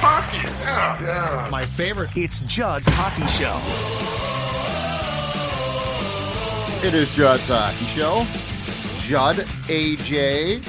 hockey. Yeah. My favorite. It's Judd's Hockey Show. It is Judd's Hockey Show. Judd, AJ.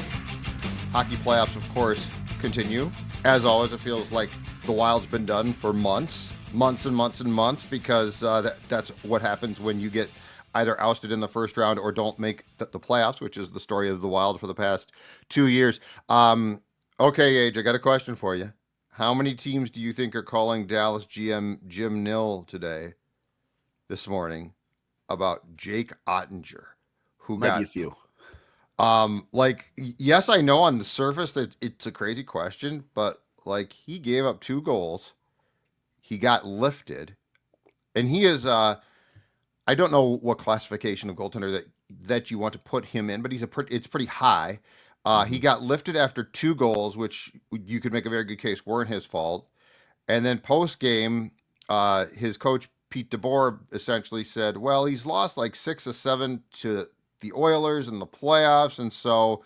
Hockey playoffs, of course, continue. As always, it feels like the Wild's been done for months and months, because that's what happens when you get either ousted in the first round or don't make the playoffs, which is the story of the Wild for the past 2 years. Okay, AJ, I got a question for you. How many teams do you think are calling Dallas GM Jim Nill this morning, about Jake Ottinger, who Might got be a few. Yes, I know on the surface that it's a crazy question, but he gave up 2 goals, he got lifted, and he is I don't know what classification of goaltender that you want to put him in, but it's pretty high. He got lifted after 2 goals, which you could make a very good case weren't his fault. And then post game, his coach Pete DeBoer essentially said, well, he's lost 6 or 7 to the Oilers in the playoffs. And so,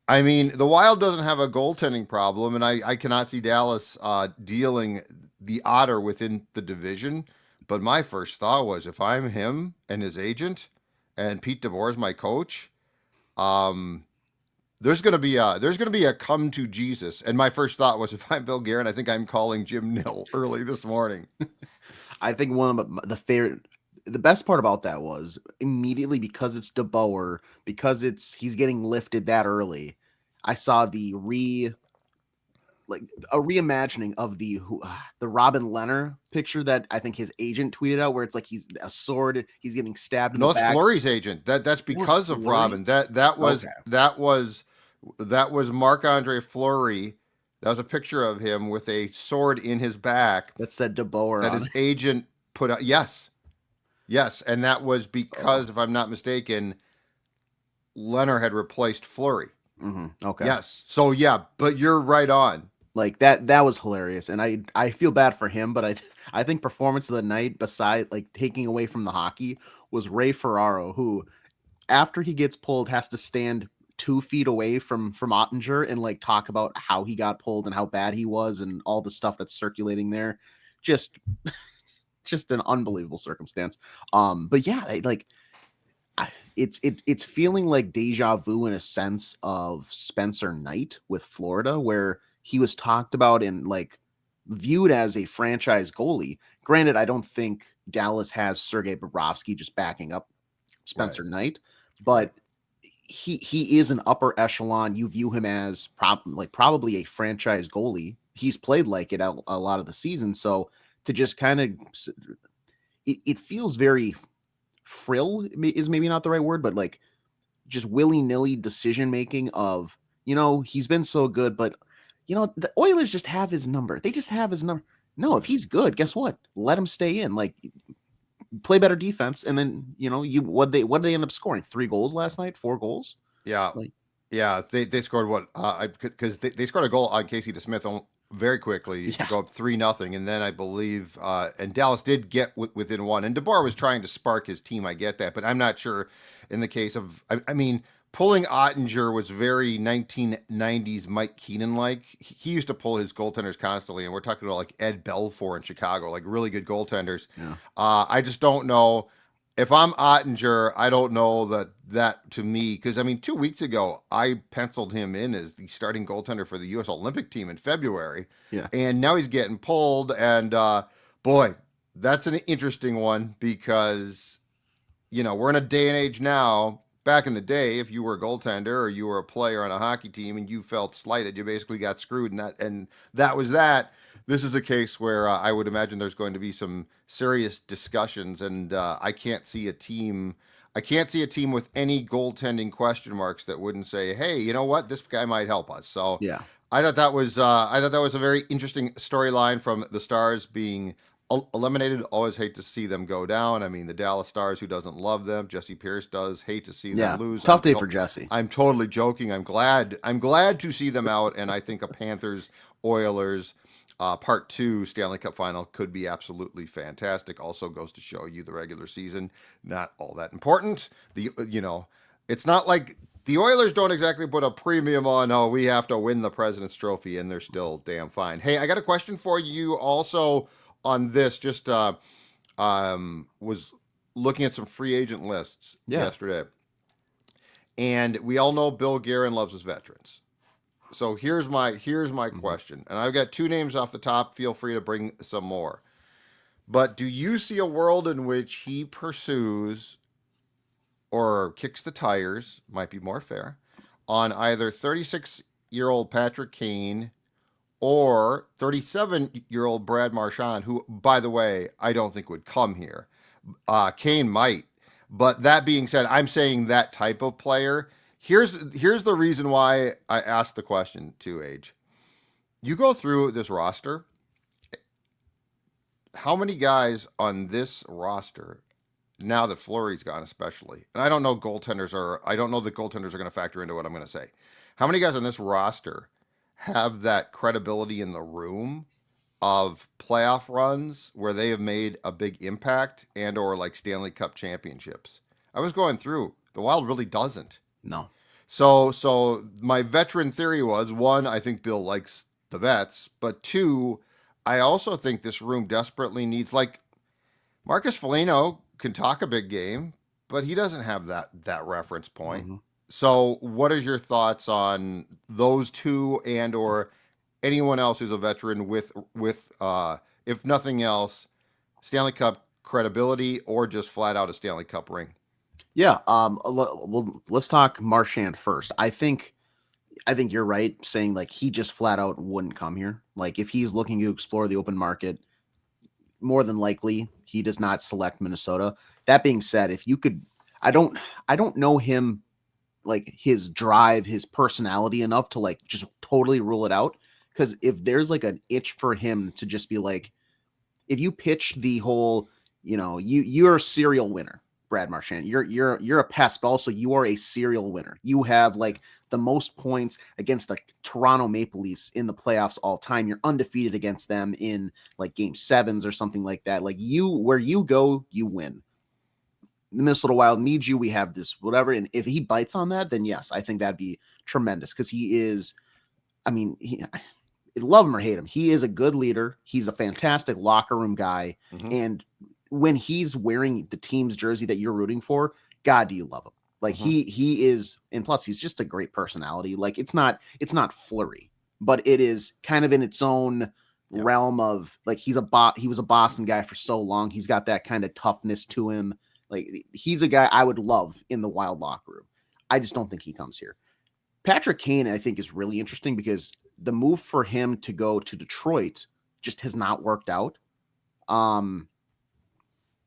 I mean, the Wild doesn't have a goaltending problem, and I cannot see Dallas dealing the otter within the division. But my first thought was, if I'm him and his agent and Pete DeBoer is my coach, there's going to be a come to Jesus. And my first thought was, if I'm Bill Guerin, I think I'm calling Jim Nill early this morning. I think one of the best part about that was immediately, because it's DeBoer, because he's getting lifted that early. I saw a reimagining of the Robin Leonard picture that I think his agent tweeted out, where it's he's a sword, he's getting stabbed in the back. No, it's Fleury's agent. That's because of Fleury? Robin. That was Marc-Andre Fleury. That was a picture of him with a sword in his back that said DeBoer that his agent put out. Yes, and that was because, if I'm not mistaken, Leonard had replaced Fleury. Mm-hmm. Okay. Yes. So yeah, but you're right on. That was hilarious, and I feel bad for him, but I think performance of the night, beside taking away from the hockey, was Ray Ferraro, who after he gets pulled has to stand 2 feet away from Ottinger and talk about how he got pulled and how bad he was and all the stuff that's circulating there. Just an unbelievable circumstance. But yeah, it's feeling like deja vu in a sense of Spencer Knight with Florida, where he was talked about and viewed as a franchise goalie. Granted, I don't think Dallas has Sergei Bobrovsky just backing up Spencer Knight, but he is an upper echelon. You view him as probably a franchise goalie. He's played like it a lot of the season. So to just kind of, it feels very frill is maybe not the right word, but just willy-nilly decision-making of, he's been so good, but the Oilers just have his number. They just have his number. No, if he's good, guess what? Let him stay in. Play better defense, and then what they end up scoring? 3 goals last night, 4 goals. Yeah, They scored what? Because they scored a goal on Casey DeSmith very quickly to go up 3-0, and then I believe and Dallas did get within 1. And DeBoer was trying to spark his team. I get that, but I'm not sure in the case of. I mean, pulling Ottinger was very 1990s Mike Keenan-like. He used to pull his goaltenders constantly, and we're talking about Ed Belfour in Chicago, really good goaltenders. Yeah. I just don't know. If I'm Ottinger, I don't know that to me, because 2 weeks ago I penciled him in as the starting goaltender for the U.S. Olympic team in February. Yeah. And now he's getting pulled, and boy, that's an interesting one, because we're in a day and age now. Back in the day, if you were a goaltender or you were a player on a hockey team and you felt slighted, you basically got screwed, and that was that. This is a case where I would imagine there's going to be some serious discussions, and I can't see a team with any goaltending question marks that wouldn't say, "Hey, you know what? This guy might help us." So yeah, I thought that was a very interesting storyline from the Stars being eliminated. Always hate to see them go down. The Dallas Stars, who doesn't love them? Jesse Pierce does. Hate to see them lose. Tough day for Jesse. I'm totally joking. I'm glad to see them out, and I think a Panthers Oilers Part 2 Stanley Cup final could be absolutely fantastic. Also goes to show you the regular season not all that important. It's not like the Oilers don't exactly put a premium on, oh, we have to win the President's Trophy, and they're still damn fine. Hey, I got a question for you also on this. Just was looking at some free agent lists yesterday, and we all know Bill Guerin loves his veterans. So here's my question, and I've got two names off the top. Feel free to bring some more. But do you see a world in which he pursues or kicks the tires, might be more fair, on either 36-year-old Patrick Kane or 37-year-old Brad Marchand, who, by the way, I don't think would come here. Kane might. But that being said, I'm saying that type of player. Here's the reason why I asked the question to Age. You go through this roster. How many guys on this roster, now that Fleury's gone especially, and I don't know that goaltenders are going to factor into what I'm going to say. How many guys on this roster have that credibility in the room of playoff runs where they have made a big impact and or like Stanley Cup championships? I was going through. The Wild really doesn't. No. So my veteran theory was, one, I think Bill likes the vets, but two, I also think this room desperately needs, like, Marcus Foligno can talk a big game, but he doesn't have that reference point. Mm-hmm. So what is your thoughts on those two and or anyone else who's a veteran with if nothing else, Stanley Cup credibility or just flat out a Stanley Cup ring? Yeah. Well, let's talk Marchand first. I think you're right saying like he just flat out wouldn't come here. Like if he's looking to explore the open market, more than likely he does not select Minnesota. That being said, if you could, I don't know him, like his drive, his personality enough to like just totally rule it out. Because if there's like an itch for him to just be like, if you pitch the whole, you're a serial winner, Brad Marchand, you're a pest, but also you are a serial winner. You have like the most points against the Toronto Maple Leafs in the playoffs all time. You're undefeated against them in like game sevens or something like that. Like where you go, you win. The Minnesota Wild needs you. We have this whatever. And if he bites on that, then yes, I think that'd be tremendous. Cause he is, love him or hate him, he is a good leader. He's a fantastic locker room guy. Mm-hmm. And when he's wearing the team's jersey that you're rooting for, God, do you love him? Like mm-hmm. he is, and plus he's just a great personality. Like it's not Fleury, but it is kind of in its own realm of like he was a Boston guy for so long. He's got that kind of toughness to him. Like he's a guy I would love in the Wild locker room. I just don't think he comes here. Patrick Kane, I think, is really interesting because the move for him to go to Detroit just has not worked out.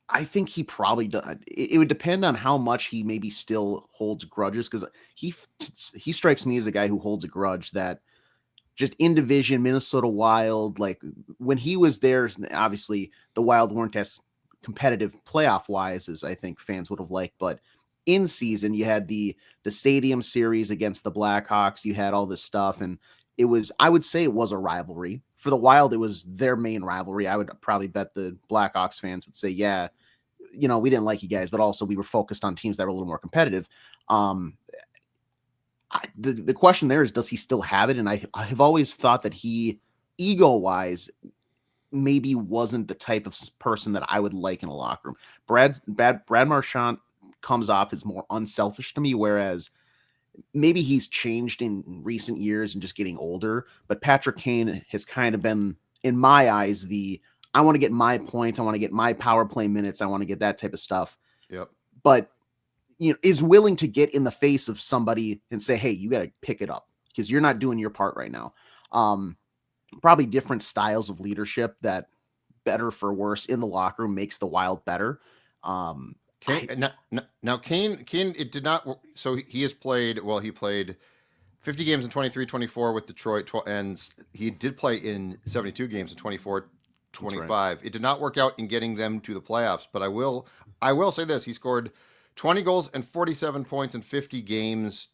I think he probably does. It would depend on how much he maybe still holds grudges, because he strikes me as a guy who holds a grudge that just in division, Minnesota Wild, like when he was there, obviously the Wild weren't as competitive playoff wise as I think fans would have liked, but in season you had the stadium series against the Blackhawks, you had all this stuff, and I would say it was a rivalry. For the Wild, it was their main rivalry. I would probably bet the Blackhawks fans would say, yeah, we didn't like you guys, but also we were focused on teams that were a little more competitive. The question there is, does he still have it? And I have always thought that he, ego-wise, maybe wasn't the type of person that I would like in a locker room. Brad Marchand comes off as more unselfish to me, whereas maybe he's changed in recent years and just getting older, but Patrick Kane has kind of been, in my eyes, I want to get my points. I want to get my power play minutes. I want to get that type of stuff. Yep. But, is willing to get in the face of somebody and say, hey, you got to pick it up because you're not doing your part right now. Probably different styles of leadership that, better for worse, in the locker room makes the Wild better. Kane, it did not. So he has played. Well, he played 50 games in 23-24 with Detroit, and he did play in 72 games in 24-25. Right. It did not work out in getting them to the playoffs, but I will say this: he scored 20 goals and 47 points in 50 games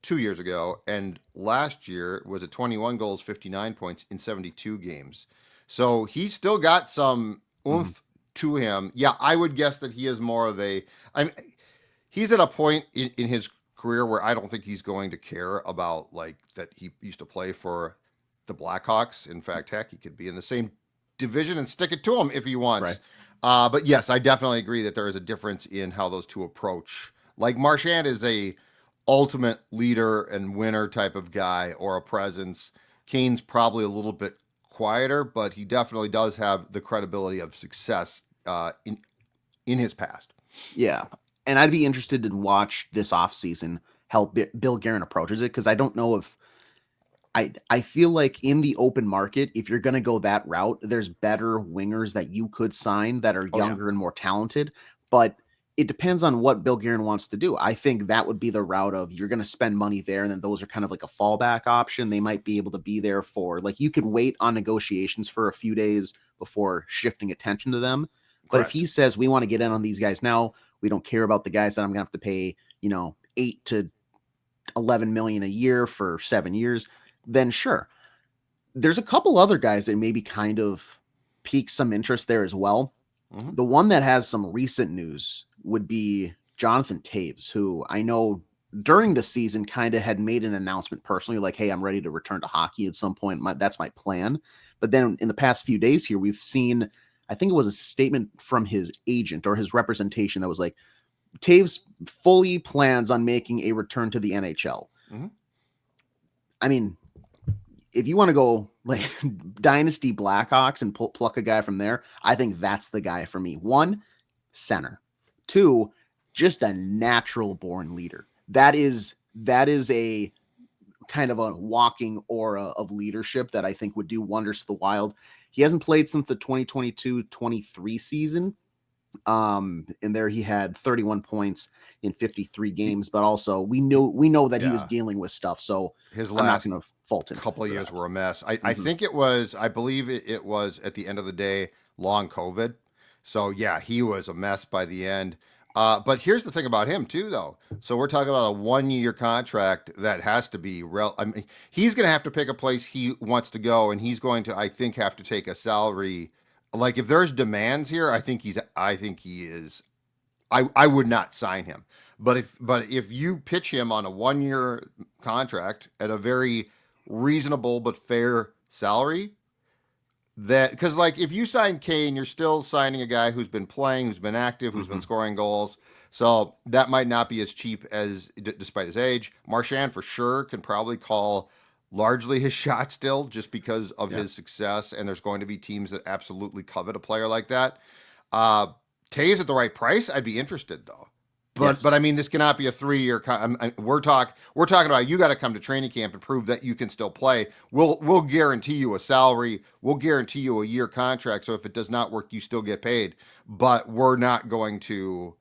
2 years ago, and last year was at 21 goals, 59 points in 72 games. So he still got some oomph to him. Yeah, I would guess that he is more of he's at a point in his career where I don't think he's going to care about like that he used to play for the Blackhawks. In fact, heck, he could be in the same division and stick it to him if he Right. wants. But yes, I definitely agree that there is a difference in how those two approach. Like Marchand is a ultimate leader and winner type of guy or a presence. Kane's probably a little bit quieter, but he definitely does have the credibility of success in his past. Yeah. And I'd be interested to watch this offseason how Bill Guerin approaches it, because I don't know if I feel like in the open market, if you're going to go that route, there's better wingers that you could sign that are Oh, yeah. younger and more talented. But it depends on what Bill Guerin wants to do. I think that would be the route of you're going to spend money there, and then those are kind of like a fallback option. They might be able to be there for, like, you could wait on negotiations for a few days before shifting attention to them. But if Correct. he says we want to get in on these guys now, we don't care about the guys that I'm going to have to pay, 8 to 11 million a year for 7 years, then sure. There's a couple other guys that maybe kind of pique some interest there as well. Mhm. The one that has some recent news would be Jonathan Taves, who I know during the season kind of had made an announcement personally, like, hey, I'm ready to return to hockey at some point. That's my plan. But then in the past few days here, we've seen, I think it was a statement from his agent or his representation that was like, Taves fully plans on making a return to the NHL. Mhm. I mean, if you want to go like Dynasty Blackhawks and pluck a guy from there, I think that's the guy for me. 1, center. 2, just a natural born leader. That is a kind of a walking aura of leadership that I think would do wonders for the Wild. He hasn't played since the 2022-23 season. And there he had 31 points in 53 games, but also we know that he was Yeah. dealing with stuff. So His I'm not last going to fault him. couple of for years that. were a mess. I think it was, I believe it was at the end of the day, long COVID. So yeah, he was a mess by the end. But here's the thing about him too, though. So we're talking about a 1-year contract that has to be I mean, he's going to have to pick a place he wants to go, and he's going to, I think, have to take a salary. Like if there's demands here, I think he is. I would not sign him. But if you pitch him on a 1-year contract at a very reasonable but fair salary, that because like if you sign Kane, you're still signing a guy who's been playing, who's been active, who's been scoring goals. So that might not be as cheap as despite his age. Marchand for sure can probably call largely his shot still just because of his success, and there's going to be teams that absolutely covet a player like that. Taves at the right price, I'd be interested though. But I mean, this cannot be a 3-year. We're talking about you got to come to training camp and prove that you can still play. We'll guarantee you a salary. We'll guarantee you a year contract. So if it does not work, you still get paid. But we're not going to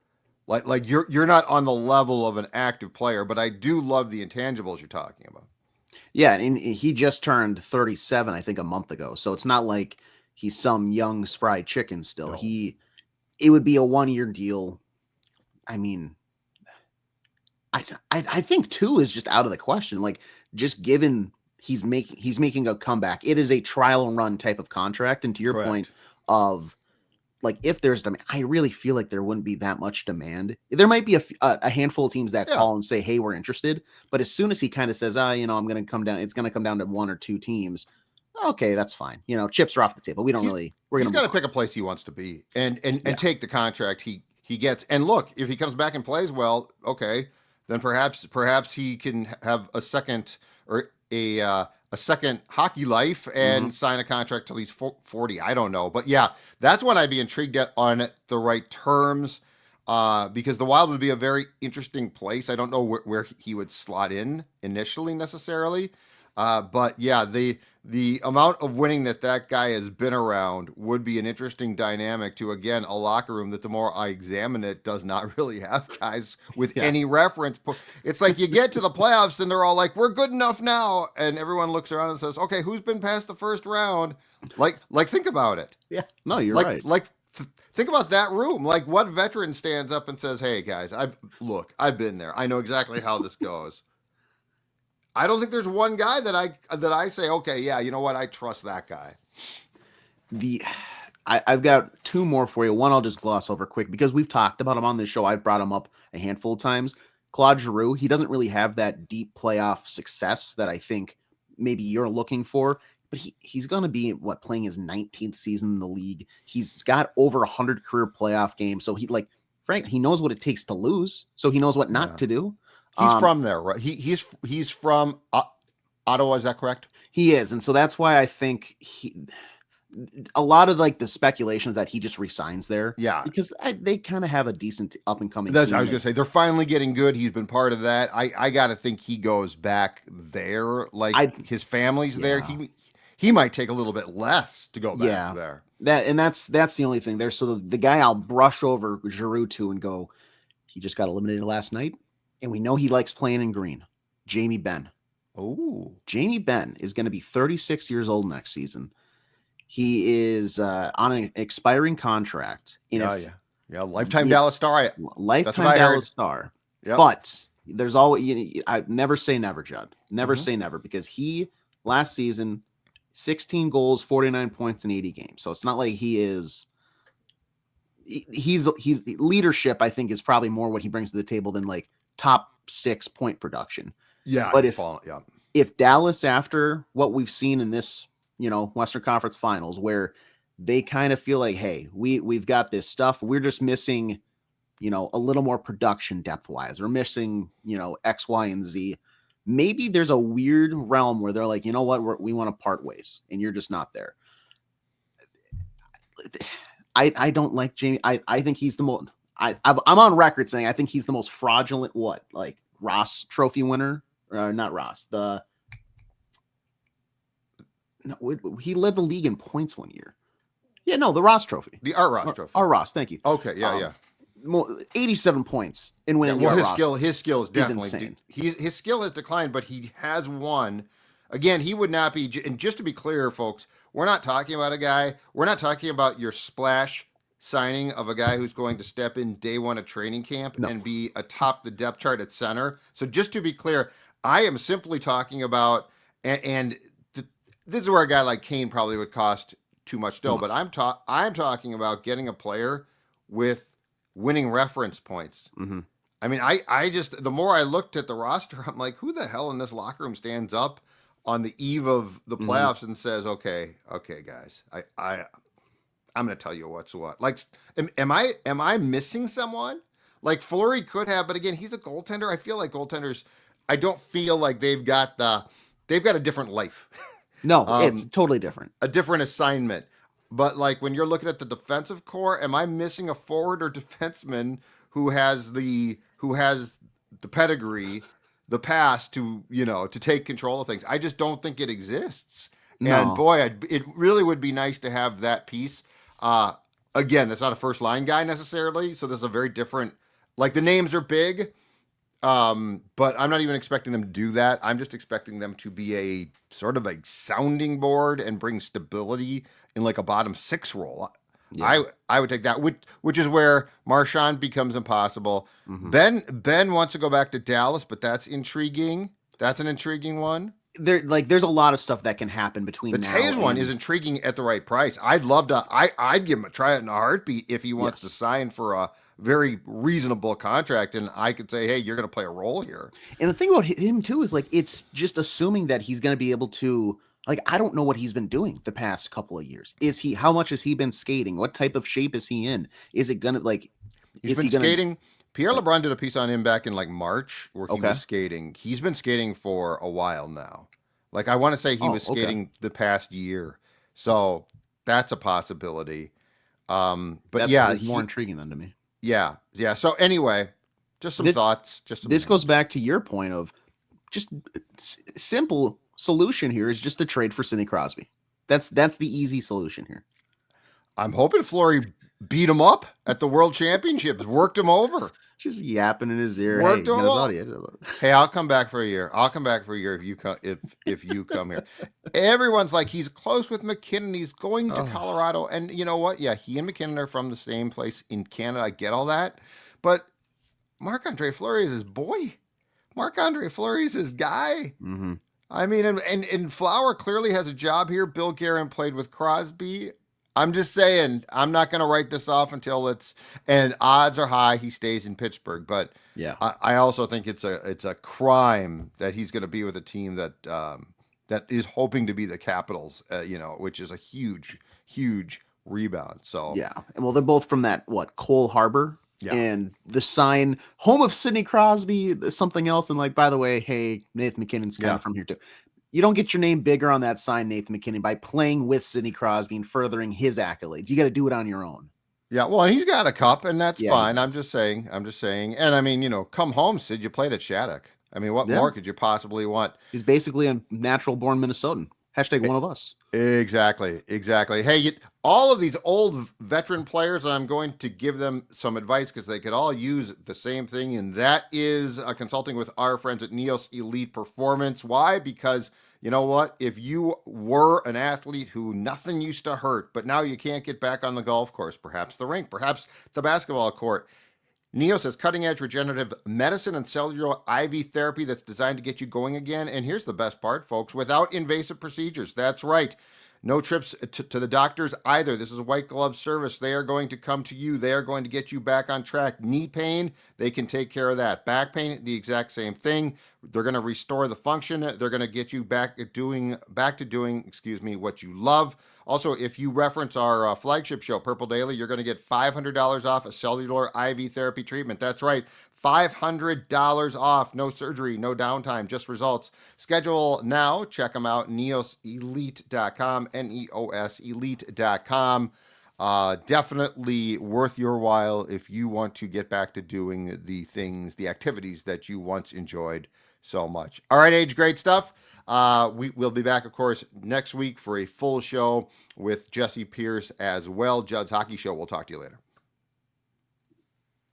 like you're not on the level of an active player. But I do love the intangibles you're talking about. Yeah, and he just turned 37, I think, a month ago. So it's not like he's some young spry chicken still. No. It would be a 1-year deal. I mean, I think 2 is just out of the question. Like, just given he's making a comeback, it is a trial run type of contract. And to your Correct. point of like, if there's demand, I really feel like there wouldn't be that much demand. There might be a handful of teams that call and say, "Hey, we're interested." But as soon as he kind of says, I'm going to come down, it's going to come down to 1 or 2 teams. Okay, that's fine. Chips are off the table. We're going He's got to to pick a place he wants to be and take the contract he gets. And look, if he comes back and plays well, okay, then perhaps he can have a second or a second hockey life and sign a contract till he's 40. I don't know, but yeah, that's when I'd be intrigued at on the right terms. Because the Wild would be a very interesting place. I don't know where he would slot in initially necessarily. But yeah, the amount of winning that guy has been around would be an interesting dynamic to, again, a locker room that the more I examine it does not really have guys with any reference. It's like you get to the playoffs and they're all like, we're good enough now. And everyone looks around and says, okay, who's been past the first round? Like think about it. Yeah, no, you're right. Think about that room. Like, what veteran stands up and says, hey guys, I've been there. I know exactly how this goes. I don't think there's one guy that I say, okay, yeah, you know what? I trust that guy. I've got 2 more for you. One I'll just gloss over quick because we've talked about him on this show. I've brought him up a handful of times. Claude Giroux, he doesn't really have that deep playoff success that I think maybe you're looking for, but he's going to be playing his 19th season in the league. He's got over 100 career playoff games. So Frank, he knows what it takes to lose. So he knows what not to do. He's from there, right? He's from Ottawa. Is that correct? He is. And so that's why I think a lot of the speculations that he just resigns there. Yeah. Because they kind of have a decent up and coming. I was going to say, they're finally getting good. He's been part of that. I got to think he goes back there. His family's there. He might take a little bit less to go back there. That's the only thing there. So the guy I'll brush over Giroux to and go, he just got eliminated last night. And we know he likes playing in green. Jamie Benn. Oh. Jamie Benn is going to be 36 years old next season. He is on an expiring contract. Lifetime Dallas Star. Lifetime Dallas Star. Yep. But there's always, I never say never, Judd. Never say never, because he last season 16 goals, 49 points in 80 games. So it's not like he's leadership. I think is probably more what he brings to the table than top 6 point production. Yeah, but if Dallas, after what we've seen in this, Western Conference Finals, where they kind of feel like, hey, we've got this stuff, we're just missing, a little more production depth wise. We're missing, X, Y, and Z. Maybe there's a weird realm where they're like, you know what, we want to part ways, and you're just not there. I don't like Jamie. I think he's the most. I'm on record saying I think he's the most fraudulent. Ross Trophy winner? Not Ross. He led the league in points one year. Yeah, no, the Ross Trophy. The Art Ross Trophy. Art Ross, thank you. Okay, yeah. 87 points in winning. His skill is definitely insane. His skill has declined, but he has won. Again, he would not be. And just to be clear, folks, we're not talking about a guy. We're not talking about your splash signing of a guy who's going to step in day one of training camp and be atop the depth chart at center. So just to be clear, I am simply talking about, and this is where a guy like Kane probably would cost too much still, but I'm talking about getting a player with winning reference points. Mm-hmm. I mean, I just, the more I looked at the roster, I'm like, who the hell in this locker room stands up on the eve of the playoffs and says, okay, guys, I'm going to tell you what's what. Am I missing someone? Fleury could have, but again, he's a goaltender. I feel like goaltenders, I don't feel like they've got a different life. No, it's totally different. A different assignment. But when you're looking at the defensive core, am I missing a forward or defenseman who has the pedigree, the past to take control of things? I just don't think it exists. No. And boy, it really would be nice to have that piece. Again, that's not a first line guy necessarily, so this is a very different. The names are big, but I'm not even expecting them to do that. I'm just expecting them to be a sort of a sounding board and bring stability in a bottom 6 role. Yeah. I would take that, which is where Marchand becomes impossible. Mm-hmm. Ben wants to go back to Dallas, but that's intriguing. That's an intriguing one. There's a lot of stuff that can happen between the Taves one is intriguing at the right price. I'd love to. I'd give him a try in a heartbeat if he wants to sign for a very reasonable contract, and I could say, hey, you're going to play a role here. And the thing about him too is it's just assuming that he's going to be able to. I don't know what he's been doing the past couple of years. How much has he been skating? What type of shape is he in? Is it gonna He's been skating. Pierre LeBrun did a piece on him back in March where he was skating. He's been skating for a while now. I want to say he was skating the past year. So that's a possibility. But that's more intriguing than to me. Yeah. Yeah. So anyway, just some thoughts. This goes back to your point of just simple solution here is just to trade for Sidney Crosby. That's the easy solution here. I'm hoping Fleury beat him up at the World Championships, worked him over. Just yapping in his ear. Worked him up. Hey, I'll come back for a year. If you come if you come here. Everyone's like, he's close with McKinnon. He's going to Colorado. And you know what? Yeah, he and McKinnon are from the same place in Canada. I get all that. But Marc-Andre Fleury is his boy. Marc-Andre Fleury is his guy. Mm-hmm. I mean, and Flower clearly has a job here. Bill Guerin played with Crosby. I'm just saying, I'm not going to write this off until and odds are high he stays in Pittsburgh. But Yeah. I also think it's a crime that he's going to be with a team that is hoping to be the Capitals, which is a huge rebound. So Yeah. And well, they're both from that, Cole Harbor. Yeah. And the sign, home of Sidney Crosby, something else. And like, by the way, hey, Nathan McKinnon's kind of from here too. You don't get your name bigger on that sign, Nathan McKinnon, by playing with Sidney Crosby and furthering his accolades. You got to do it on your own. Yeah, well, he's got a cup, and that's fine. I'm just saying. And I mean, come home, Sid. You played at Shattuck. I mean, what more could you possibly want? He's basically a natural-born Minnesotan. Hashtag one of us. Exactly. Hey, all of these old veteran players, I'm going to give them some advice because they could all use the same thing, and that is consulting with our friends at Neos Elite Performance. Why? Because you know what? If you were an athlete who nothing used to hurt, but now you can't get back on the golf course, perhaps the rink, perhaps the basketball court, Neos has cutting-edge regenerative medicine and cellular IV therapy that's designed to get you going again. And here's the best part, folks, without invasive procedures. That's right. No trips to the doctors either. This is a white glove service. They are going to come to you. They are going to get you back on track. Knee pain, they can take care of that. Back pain, the exact same thing. They're going to restore the function. They're going to get you back to doing, what you love. Also, if you reference our flagship show, Purple Daily, you're going to get $500 off a cellular IV therapy treatment. That's right. $500 off. No surgery, no downtime, just results. Schedule now. Check them out. neoselite.com, Neos elite.com. Definitely worth your while if you want to get back to doing the activities that you once enjoyed so much. All right, Age, great stuff. We'll be back, of course, next week for a full show with Jesse Pierce as well. Judd's Hockey Show. We'll talk to you later.